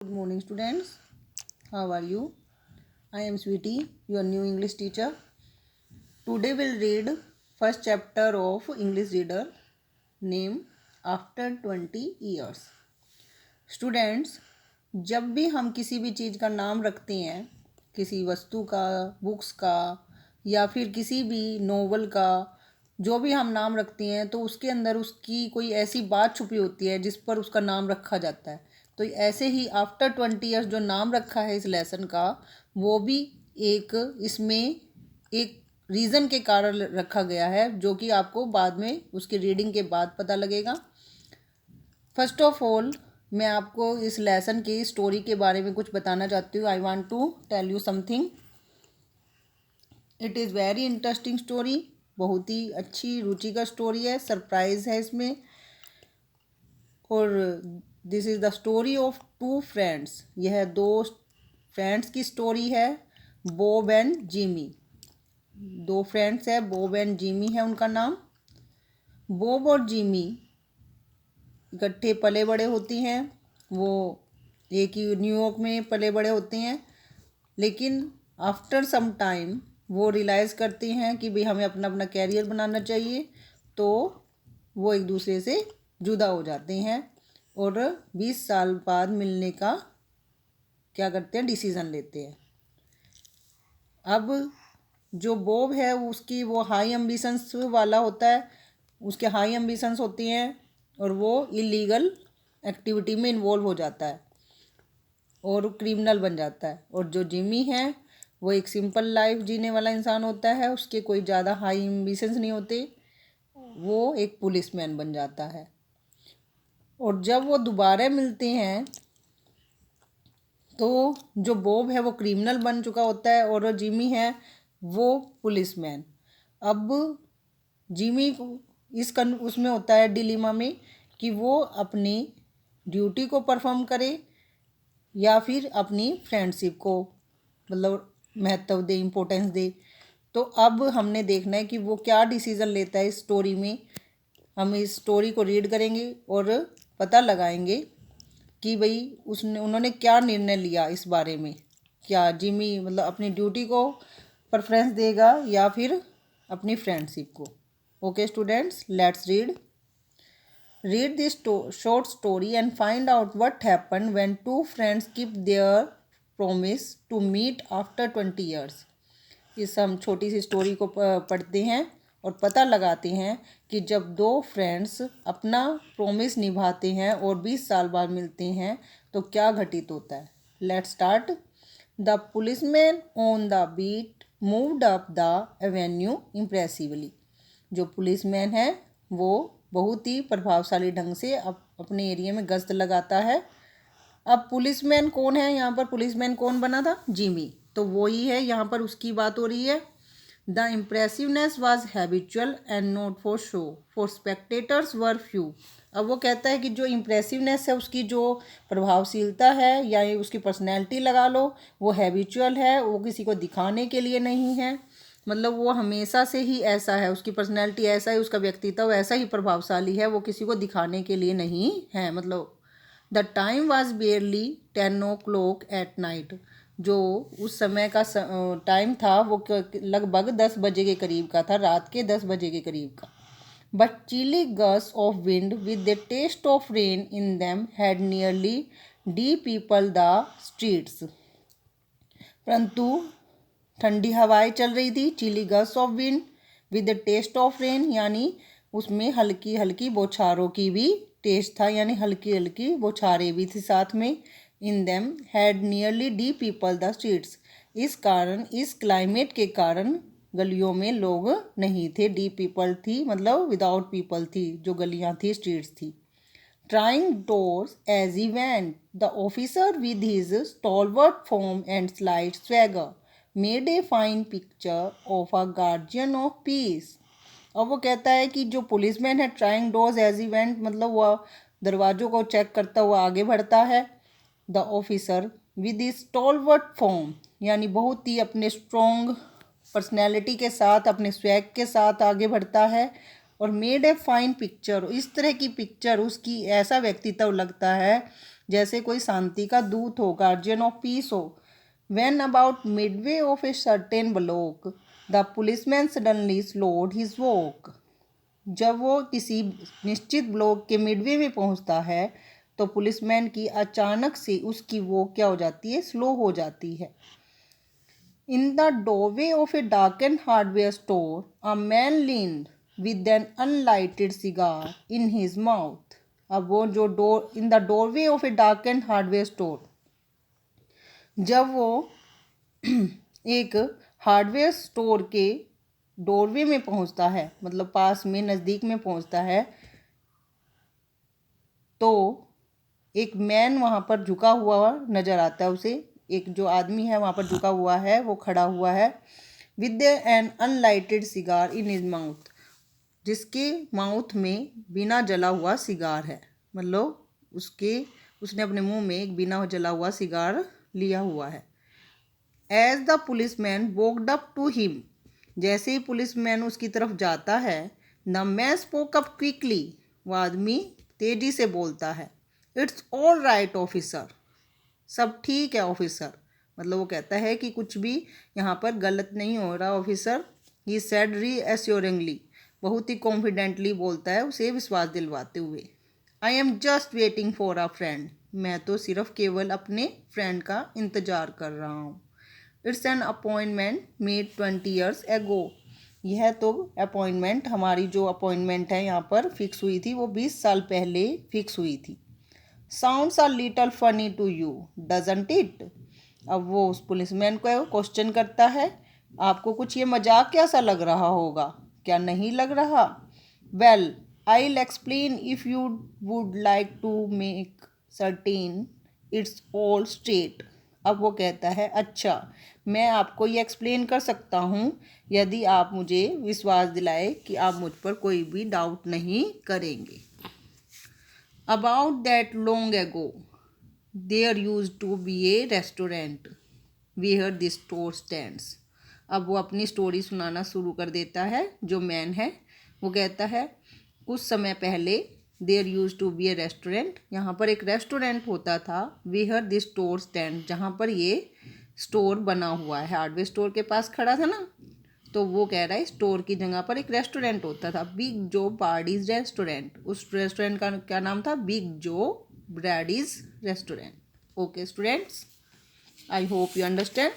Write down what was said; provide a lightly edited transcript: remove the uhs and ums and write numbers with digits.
Good morning, students. How are you? I am Sweetie, your new English teacher. Today we'll read first chapter of English reader name after 20 years. Students, जब भी हम किसी भी चीज़ का नाम रखते हैं, किसी वस्तु का, बुक्स का या फिर किसी भी नोवेल का, जो भी हम नाम रखते हैं तो उसके अंदर उसकी कोई ऐसी बात छुपी होती है जिस पर उसका नाम रखा जाता है। तो ऐसे ही आफ्टर 20 ईयर्स जो नाम रखा है इस लेसन का, वो भी एक इसमें एक रीज़न के कारण रखा गया है, जो कि आपको बाद में उसकी रीडिंग के बाद पता लगेगा। फर्स्ट ऑफ ऑल मैं आपको इस लेसन की स्टोरी के बारे में कुछ बताना चाहती हूँ। I want to tell you something. It is very interesting story, बहुत ही अच्छी रुचि का स्टोरी है, सरप्राइज है इसमें। और this is the story of two friends. यह दो फ्रेंड्स की स्टोरी है, बॉब एंड जिमी। दो फ्रेंड्स है, बॉब एंड जिमी है उनका नाम। बॉब और जिमी इकट्ठे पले बड़े होती हैं। वो एक ही न्यूयॉर्क में पले बड़े होते हैं, लेकिन आफ्टर सम टाइम वो रियलाइज़ करते हैं कि भाई हमें अपना अपना कैरियर बनाना चाहिए, तो वो एक दूसरे से जुदा हो जाते हैं और 20 साल बाद मिलने का क्या करते हैं, डिसीज़न लेते हैं। अब जो बॉब है उसकी वो हाई एम्बिशंस वाला होता है, उसके हाई एम्बिशंस होती हैं और वो इलीगल एक्टिविटी में इन्वॉल्व हो जाता है और क्रिमिनल बन जाता है। और जो जिमी है वो एक सिंपल लाइफ जीने वाला इंसान होता है, उसके कोई ज़्यादा हाई एम्बिशंस नहीं होते, वो एक पुलिसमैन बन जाता है। और जब वो दोबारा मिलते हैं तो जो बॉब है वो क्रिमिनल बन चुका होता है और जिमी है वो पुलिसमैन। अब जिमी को उसमें होता है डिलीमा में कि वो अपनी ड्यूटी को परफॉर्म करे या फिर अपनी फ्रेंडशिप को मतलब महत्व दे, इम्पोर्टेंस दे। तो अब हमने देखना है कि वो क्या डिसीज़न लेता है इस स्टोरी में। हम इस स्टोरी को रीड करेंगे और पता लगाएंगे कि भाई उन्होंने क्या निर्णय लिया इस बारे में। क्या जिमी मतलब अपनी ड्यूटी को प्रेफरेंस देगा या फिर अपनी फ्रेंडशिप को। Okay students, let's read this short story and find out what happened when two friends keep their promise to meet after 20 years. इस हम छोटी सी स्टोरी को पढ़ते हैं और पता लगाते हैं कि जब दो फ्रेंड्स अपना प्रॉमिस निभाते हैं और 20 साल बाद मिलते हैं तो क्या घटित होता है। Let's start. The policeman on the beat moved up the avenue impressively. जो पुलिसमैन है वो बहुत ही प्रभावशाली ढंग से अपने एरिया में गश्त लगाता है। अब पुलिसमैन कौन है यहाँ पर, पुलिसमैन कौन बना था, जिमी। तो वो ही है, यहाँ पर उसकी बात हो रही है। The impressiveness was habitual and not for show, for spectators were few. अब वो कहता है कि जो इम्प्रेसिवनेस है, उसकी जो प्रभावशीलता है या उसकी पर्सनैलिटी लगा लो, वो हैबिचुअल है, वो किसी को दिखाने के लिए नहीं है। मतलब वो हमेशा से ही ऐसा है, उसकी पर्सनैलिटी ऐसा है, उसका व्यक्तित्व ऐसा ही प्रभावशाली है, वो किसी को दिखाने के लिए नहीं है। मतलब the time was barely 10 o'clock at night. जो उस समय का टाइम था वो लगभग 10 बजे के करीब का था, रात के 10 बजे के करीब का। But chilly gust of wind with the taste of rain in them had nearly depeopled the streets. परंतु ठंडी हवाएं चल रही थी, chilly gust of wind with the taste of rain, यानी उसमें हल्की हल्की बौछारों की भी टेस्ट था, यानी हल्की हल्की बौछारें भी थी साथ में। इन them had nearly depeopled the streets. इस कारण, इस क्लाइमेट के कारण गलियों में लोग नहीं थे। डी पीपल थी मतलब विदाउट पीपल थी, जो गलियां थी, स्ट्रीट्स थी। Trying doors as he went, the officer with his stalwart form and slight swagger made a fine picture of a guardian of peace. अब वो कहता है कि जो पुलिसमैन है, ट्राइंग डोर्स एज इवेंट मतलब वह दरवाजों को चेक करता हुआ आगे बढ़ता है। The officer with his stalwart form, यानी बहुत ही अपने स्ट्रॉन्ग पर्सनैलिटी के साथ, अपने स्वैग के साथ आगे बढ़ता है। और मेड ए फाइन पिक्चर, इस तरह की पिक्चर, उसकी ऐसा व्यक्तित्व लगता है जैसे कोई शांति का दूत हो, गार्जियन ऑफ पीस हो। When about midway of a certain block, the policeman suddenly slowed his walk. जब वो किसी निश्चित ब्लॉक के मिडवे में पहुंचता है तो पुलिसमैन की अचानक से उसकी वो क्या हो जाती है, स्लो हो जाती है। In the doorway of a darkened hardware store, a man leaned with an unlighted cigar in his mouth. अब वो जो door in the doorway of A darkened hardware store, जब वो एक हार्डवेयर स्टोर के डोरवे में पहुंचता है, मतलब पास में नज़दीक में पहुंचता है, तो एक मैन वहाँ पर झुका हुआ नज़र आता है उसे। एक जो आदमी है वहाँ पर झुका हुआ है, वो खड़ा हुआ है with an unlighted cigar in his mouth, जिसके माउथ में बिना जला हुआ सिगार है, मतलब उसने अपने मुंह में एक बिना जला हुआ सिगार लिया हुआ है। As the policeman walked up to him, जैसे ही पुलिसमैन उसकी तरफ जाता है, the man spoke up quickly, वह आदमी तेजी से बोलता है, इट्स ऑल राइट ऑफिसर, सब ठीक है ऑफिसर, मतलब वो कहता है कि कुछ भी यहाँ पर गलत नहीं हो रहा ऑफिसर। ही सेड रीएश्योरिंगली, बहुत ही कॉन्फिडेंटली बोलता है, उसे विश्वास दिलवाते हुए। I am just waiting for a friend, मैं तो सिर्फ केवल अपने फ्रेंड का इंतज़ार कर रहा हूँ। It's an appointment made 20 years ago, यह तो अपॉइंटमेंट, हमारी जो अपॉइंटमेंट है यहाँ पर फिक्स हुई थी, वो 20 साल पहले फिक्स हुई थी। Sounds are little funny to you doesn't it, अब वो उस पुलिसमैन को क्वेश्चन करता है, आपको कुछ ये मजाक कैसा लग रहा होगा, क्या नहीं लग रहा? Well I will explain if you would like to make certain it's all straight. अब वो कहता है, अच्छा मैं आपको ये एक्सप्लेन कर सकता हूँ यदि आप मुझे विश्वास दिलाए कि आप मुझ पर कोई भी डाउट नहीं करेंगे। About that long ago there used to be a restaurant where this store stands. अब वो अपनी स्टोरी सुनाना शुरू कर देता है, जो मैन है वो कहता है, कुछ समय पहले there use to be a restaurant, यहाँ पर एक रेस्टोरेंट होता था, वेयर दिस स्टोर स्टैंड, जहाँ पर ये स्टोर बना हुआ है, हार्डवेयर स्टोर के पास खड़ा था ना, तो वो कह रहा है स्टोर की जगह पर एक रेस्टोरेंट होता था, बिग जो ब्राडीज रेस्टोरेंट। उस रेस्टोरेंट का क्या नाम था? Big Joe Brady's restaurant. Okay students, I hope you understand.